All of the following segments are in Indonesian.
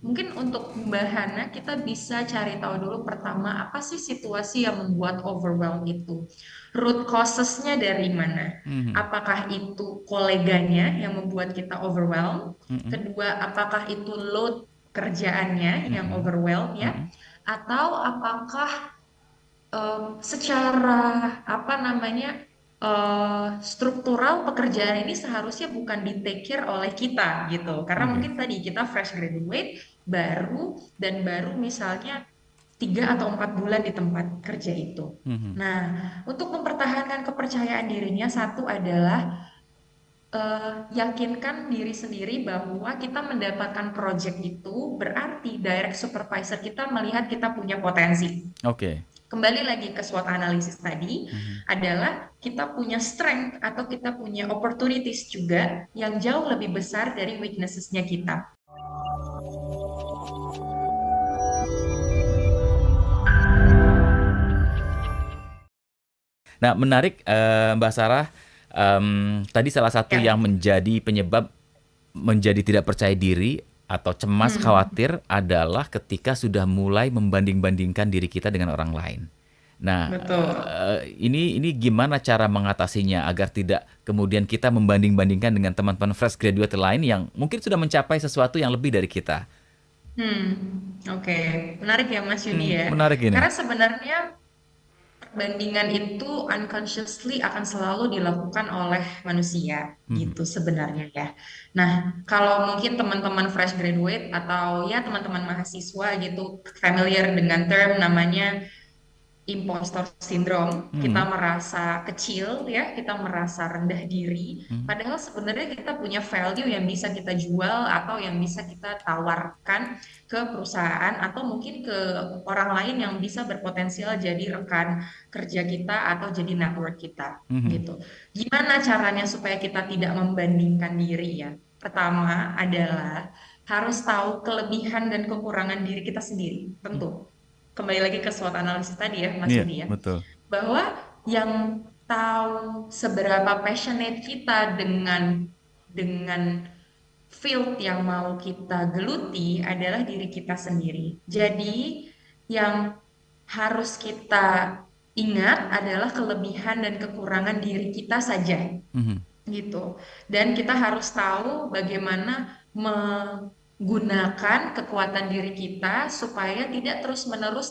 Mungkin untuk bahannya kita bisa cari tahu dulu pertama apa sih situasi yang membuat overwhelm itu. Root causes-nya dari mana? Mhm, Apakah itu koleganya yang membuat kita overwhelm? mhm, Kedua, apakah itu load kerjaannya yang mhm, overwhelm ya? mhm, Atau apakah secara apa namanya struktural pekerjaan ini seharusnya bukan di take care oleh kita gitu karena oke, mungkin tadi kita fresh graduate baru misalnya 3 atau 4 bulan di tempat kerja itu. mhm, Nah, untuk mempertahankan kepercayaan dirinya satu adalah yakinkan diri sendiri bahwa kita mendapatkan project itu berarti direct supervisor kita melihat kita punya potensi. oke, Kembali lagi ke SWOT analisis tadi mhm. adalah kita punya strength atau kita punya opportunities juga yang jauh lebih besar dari weaknesses-nya kita. Nah, menarik, Mbak Sarah, tadi salah satu Ya. yang menjadi penyebab menjadi tidak percaya diri atau cemas, Hmm, khawatir adalah ketika sudah mulai membanding-bandingkan diri kita dengan orang lain. Nah, betul. ini gimana cara mengatasinya agar tidak kemudian kita membanding-bandingkan dengan teman-teman fresh graduate lain yang mungkin sudah mencapai sesuatu yang lebih dari kita? Oke. Menarik ya Mas Yudi ya. Menarik ini. Karena sebenarnya perbandingan itu unconsciously akan selalu dilakukan oleh manusia Mhm. gitu sebenarnya ya. Nah, kalau mungkin teman-teman fresh graduate atau ya teman-teman mahasiswa gitu familiar dengan term namanya impostor syndrome, kita Mhm. merasa kecil ya, kita merasa rendah diri, Mhm. padahal sebenarnya kita punya value yang bisa kita jual atau yang bisa kita tawarkan ke perusahaan atau mungkin ke orang lain yang bisa berpotensial jadi rekan kerja kita atau jadi network kita Mhm. gitu. Gimana caranya supaya kita tidak membandingkan diri ya? Pertama adalah harus tahu kelebihan dan kekurangan diri kita sendiri, Mhm. tentu kembali lagi ke SWOT analisis tadi ya Mas Iya, Yudi ya, betul. bahwa yang tahu seberapa passionate kita dengan field yang mau kita geluti adalah diri kita sendiri. Jadi yang harus kita ingat adalah kelebihan dan kekurangan diri kita saja Mhm. gitu. Dan kita harus tahu bagaimana menggunakan kekuatan diri kita supaya tidak terus-menerus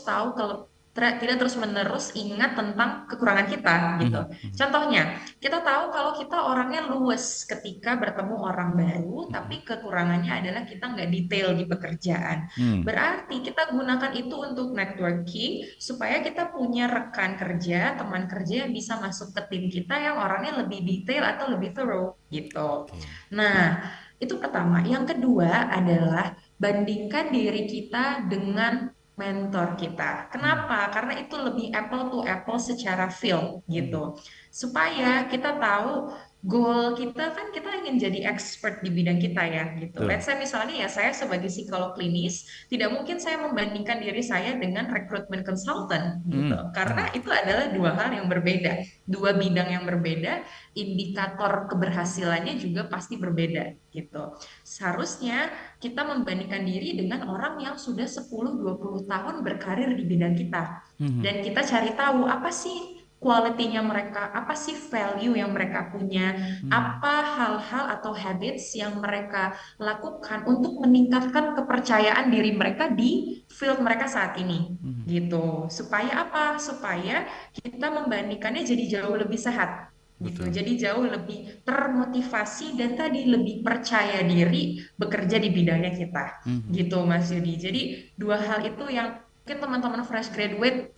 tidak terus-menerus ingat tentang kekurangan kita gitu. Mhm. Mhm. Contohnya, kita tahu kalau kita orangnya luwes ketika bertemu orang baru, Mhm. tapi kekurangannya adalah kita nggak detail di pekerjaan. Mmm. Berarti kita gunakan itu untuk networking supaya kita punya rekan kerja, teman kerja yang bisa masuk ke tim kita yang orangnya lebih detail atau lebih thorough gitu. Oke. Nah, itu pertama. Yang kedua adalah bandingkan diri kita dengan mentor kita. Mmm. Kenapa? Karena itu lebih apple to apple secara feel Mhm. gitu. Supaya kita tahu goal kita kan kita ingin jadi expert di bidang kita ya gitu. Betul. Let's say misalnya ya saya sebagai psikolog klinis tidak mungkin saya membandingkan diri saya dengan recruitment consultant gitu. Mhm. Karena Mhm. itu adalah dua hal yang berbeda, dua bidang yang berbeda, indikator keberhasilannya juga pasti berbeda gitu. Seharusnya kita membandingkan diri dengan orang yang sudah 10-20 tahun berkarir di bidang kita. Mhm. Dan kita cari tahu apa sih quality-nya mereka, apa sih value yang mereka punya, Mmm. apa hal-hal atau habits yang mereka lakukan untuk meningkatkan kepercayaan diri mereka di field mereka saat ini Mhm. gitu. Supaya apa? Supaya kita membandingkannya jadi jauh lebih sehat gitu. Betul. Jadi jauh lebih termotivasi dan tadi lebih percaya diri bekerja di bidangnya kita Mhm. gitu Mas Yudi. Jadi dua hal itu yang mungkin teman-teman fresh graduate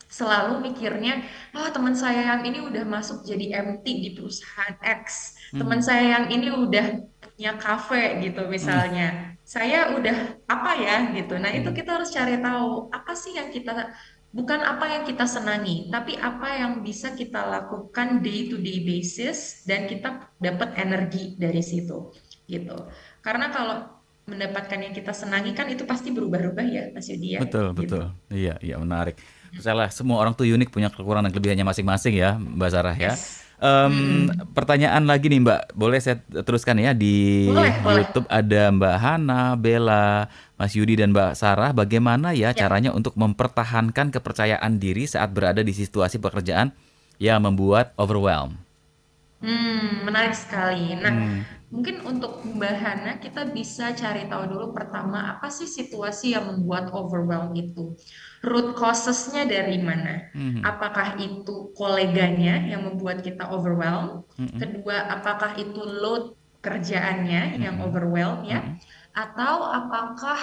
selalu mikirnya, ah teman saya yang ini udah masuk jadi MT di perusahaan X, teman Mhm. saya yang ini udah punya kafe gitu Mhm. misalnya. Saya udah apa ya gitu. Nah, itu Mhm. kita harus cari tahu apa sih yang kita bukan apa yang kita senangi, tapi apa yang bisa kita lakukan day to day basis dan kita dapat energi dari situ gitu. Karena kalau mendapatkan yang kita senangi kan itu pasti berubah-ubah ya Mas Yudi ya Betul, gitu. betul. Iya, iya, menarik. Percayalah, semua orang tuh unik, punya kekurangan dan kelebihannya masing-masing ya, Mbak Sarah ya. Yes. Mm-mm. Pertanyaan lagi nih Mbak, boleh saya teruskan ya di Boleh, boleh. YouTube ada Mbak Hana, Bella, Mas Yudi dan Mbak Sarah, bagaimana ya Ya. caranya untuk mempertahankan kepercayaan diri saat berada di situasi pekerjaan yang membuat overwhelm? Menarik sekali. Nah, Hmm, mungkin untuk Mbak Hana kita bisa cari tahu dulu pertama apa sih situasi yang membuat overwhelm itu. Root causes-nya dari mana? mhm, Apakah itu koleganya yang membuat kita overwhelm? mhm, Kedua, apakah itu load kerjaannya yang mhm, overwhelm ya? mhm, Atau apakah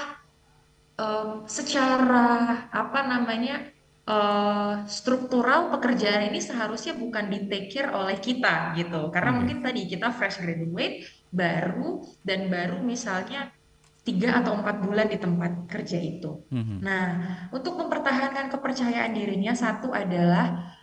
secara apa namanya struktural pekerjaan ini seharusnya bukan di take care oleh kita gitu karena oke, mungkin tadi kita fresh graduate baru misalnya 3 atau 4 bulan di tempat kerja itu. mhm, Nah, untuk mempertahankan kepercayaan dirinya satu adalah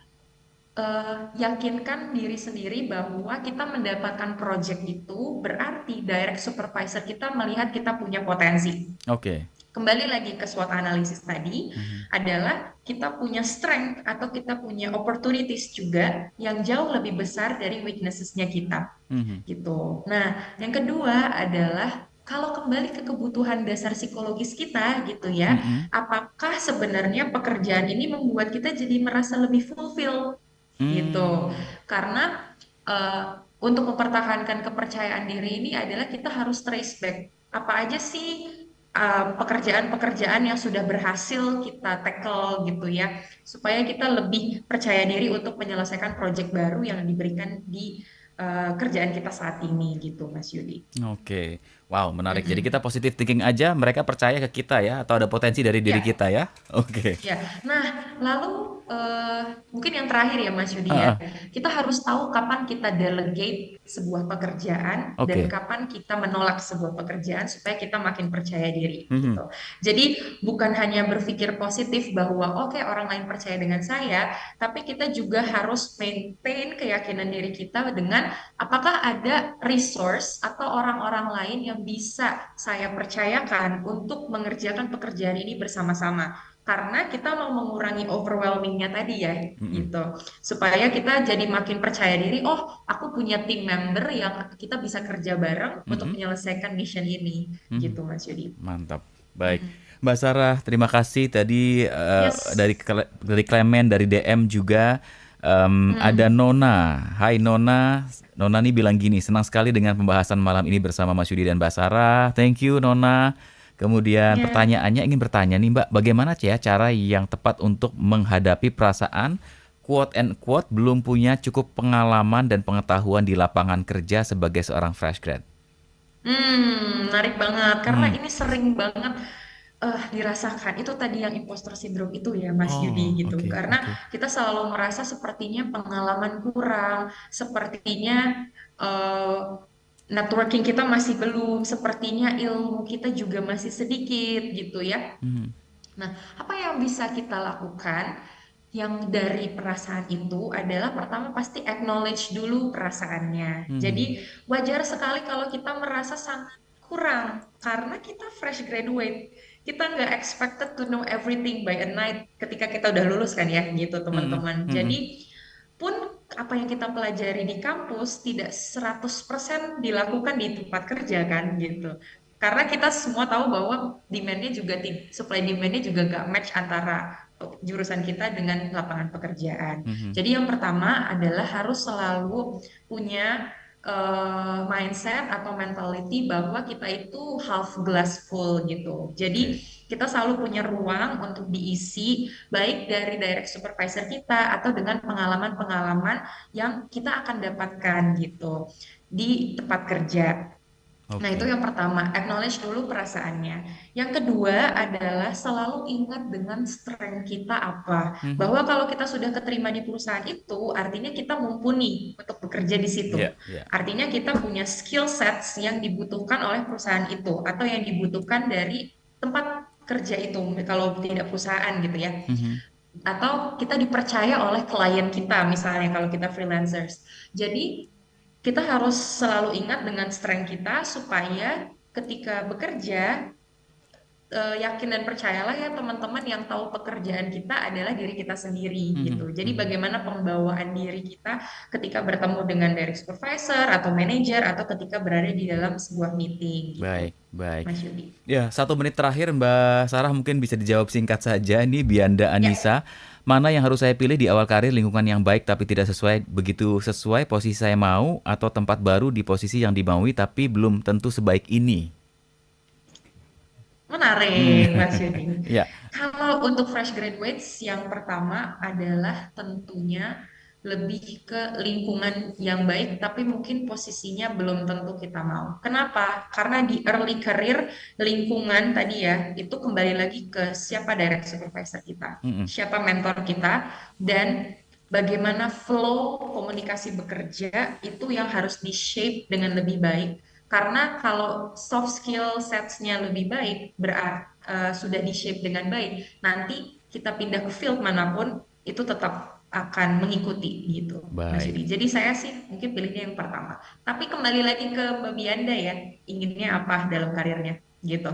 yakinkan diri sendiri bahwa kita mendapatkan project itu berarti direct supervisor kita melihat kita punya potensi. oke, Kembali lagi ke SWOT analisis tadi mhm, adalah kita punya strength atau kita punya opportunities juga yang jauh lebih besar dari weaknesses-nya kita mhm, gitu. Nah, yang kedua adalah kalau kembali ke kebutuhan dasar psikologis kita gitu ya, mhm, apakah sebenarnya pekerjaan ini membuat kita jadi merasa lebih fulfill gitu. mmm, Karena eh, untuk mempertahankan kepercayaan diri ini adalah kita harus trace back apa aja sih pekerjaan-pekerjaan yang sudah berhasil kita tackle gitu ya, supaya kita lebih percaya diri untuk menyelesaikan project baru yang diberikan di kerjaan kita saat ini gitu, Mas Yudi. oke. Wow, menarik. Jadi kita Mm-mm. positive thinking aja, mereka percaya ke kita ya, atau ada potensi dari diri Ya, kita ya? Oke. ya. Nah, lalu mungkin yang terakhir ya Mas Yudi ya, Heeh, kita harus tahu kapan kita delegate sebuah pekerjaan dan oke, kapan kita menolak sebuah pekerjaan supaya kita makin percaya diri mhm, gitu. Jadi bukan hanya berpikir positif bahwa oke orang lain percaya dengan saya, tapi kita juga harus maintain keyakinan diri kita dengan apakah ada resource atau orang-orang lain yang bisa saya percayakan untuk mengerjakan pekerjaan ini bersama-sama karena kita mau mengurangi overwhelmingnya tadi ya mhm, gitu supaya kita jadi makin percaya diri oh aku punya tim member yang kita bisa kerja bareng untuk mhm, menyelesaikan mission ini mhm. gitu Mas Yudi. Mantap. Baik. Mm-mm. Mbak Sarah, terima kasih tadi Yes. dari Clement dari DM juga ada Mm. Nona. Hai Nona. Nona nih bilang gini, senang sekali dengan pembahasan malam ini bersama Mas Yudi dan Mbak Sarah. Thank you Nona. Kemudian Ya. pertanyaannya ingin bertanya nih Mbak, bagaimana ya cara yang tepat untuk menghadapi perasaan quote and quote belum punya cukup pengalaman dan pengetahuan di lapangan kerja sebagai seorang fresh grad? Menarik banget karena Hmm. ini sering banget dirasakan itu tadi yang imposter syndrome itu ya Mas Yudi Oh, gitu oke, karena oke. kita selalu merasa sepertinya pengalaman kurang, sepertinya eh, networking kita masih belum, sepertinya ilmu kita juga masih sedikit gitu ya. Mhm, Nah, apa yang bisa kita lakukan yang dari perasaan itu adalah pertama pasti acknowledge dulu perasaannya. Jadi mhm, wajar sekali kalau kita merasa sangat kurang karena kita fresh graduate. Kita nggak expected to know everything by a night ketika kita udah lulus kan ya gitu mhm, teman-teman. mhm, Jadi pun apa yang kita pelajari di kampus tidak 100% dilakukan di tempat kerja kan gitu. Karena kita semua tahu bahwa demand-nya juga supply demand-nya juga gak match antara jurusan kita dengan lapangan pekerjaan. mhm. Jadi yang pertama adalah harus selalu punya mindset atau mentality bahwa kita itu half glass full gitu. Jadi Oke, kita selalu punya ruang untuk diisi baik dari direct supervisor kita atau dengan pengalaman-pengalaman yang kita akan dapatkan gitu di tempat kerja. Nah, itu oke. yang pertama, acknowledge dulu perasaannya. Yang kedua adalah selalu ingat dengan strength kita apa. Mhm. Bahwa kalau kita sudah keterima di perusahaan itu, artinya kita mumpuni untuk bekerja di situ. Iya, iya. Artinya kita punya skill sets yang dibutuhkan oleh perusahaan itu, atau yang dibutuhkan dari tempat kerja itu, kalau tidak perusahaan gitu ya. Mhm. Atau kita dipercaya oleh klien kita, misalnya kalau kita freelancers. Jadi, kita harus selalu ingat dengan strength kita supaya ketika bekerja yakin dan percayalah ya teman-teman, yang tahu pekerjaan kita adalah diri kita sendiri gitu. Mhm, Jadi mhm. bagaimana pembawaan diri kita ketika bertemu dengan direct supervisor atau manager atau ketika berada di dalam sebuah meeting gitu, Baik, baik. Mas Yudi. Ya, 1 menit terakhir Mbak Sarah mungkin bisa dijawab singkat saja nih Bianda Ya, Anissa. Mana yang harus saya pilih di awal karir, lingkungan yang baik tapi tidak sesuai begitu sesuai posisi saya mau, atau tempat baru di posisi yang dimaui tapi belum tentu sebaik ini? Hmm, menarik, Mas Yudi. ya. Kalau untuk fresh graduates, yang pertama adalah tentunya lebih ke lingkungan yang baik, tapi mungkin posisinya belum tentu kita mau. Kenapa? Karena di early career, lingkungan tadi ya, itu kembali lagi ke siapa direct supervisor kita, Mhm. siapa mentor kita, dan bagaimana flow komunikasi bekerja itu yang harus di-shape dengan lebih baik. Karena kalau soft skill sets-nya lebih baik, berarti sudah di-shape dengan baik, nanti kita pindah ke field manapun itu tetap akan mengikuti gitu, Mas Baik. Yudi. Jadi saya sih mungkin pilihnya yang pertama. Tapi kembali lagi ke Mbak Bianda ya, inginnya apa dalam karirnya gitu.